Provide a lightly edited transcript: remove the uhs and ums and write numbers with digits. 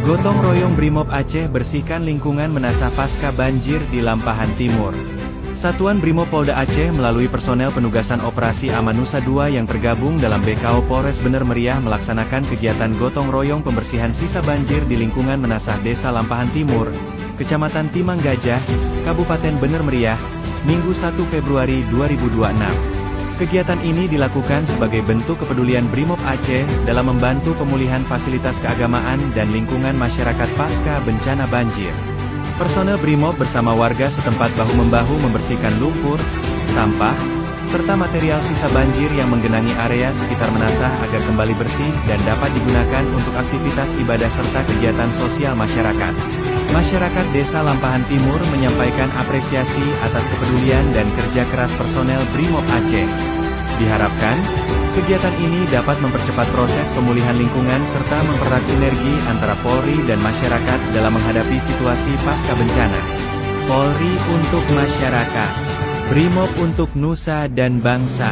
Gotong royong Brimob Aceh bersihkan lingkungan Menasah pasca banjir di Lampahan Timur. Satuan Brimob Polda Aceh melalui personel penugasan Operasi Amanusa II yang tergabung dalam BKO Polres Bener Meriah melaksanakan kegiatan gotong royong pembersihan sisa banjir di lingkungan Menasah Desa Lampahan Timur, Kecamatan Timang Gajah, Kabupaten Bener Meriah, Minggu 1 Februari 2026. Kegiatan ini dilakukan sebagai bentuk kepedulian Brimob Aceh dalam membantu pemulihan fasilitas keagamaan dan lingkungan masyarakat pasca bencana banjir. Personel Brimob bersama warga setempat bahu-membahu membersihkan lumpur, sampah, serta material sisa banjir yang menggenangi area sekitar Menasah agar kembali bersih dan dapat digunakan untuk aktivitas ibadah serta kegiatan sosial masyarakat. Masyarakat Desa Lampahan Timur menyampaikan apresiasi atas kepedulian dan kerja keras personel Brimob Aceh. Diharapkan, kegiatan ini dapat mempercepat proses pemulihan lingkungan serta mempererat sinergi antara Polri dan masyarakat dalam menghadapi situasi pasca bencana. Polri untuk masyarakat, Brimob untuk nusa dan bangsa.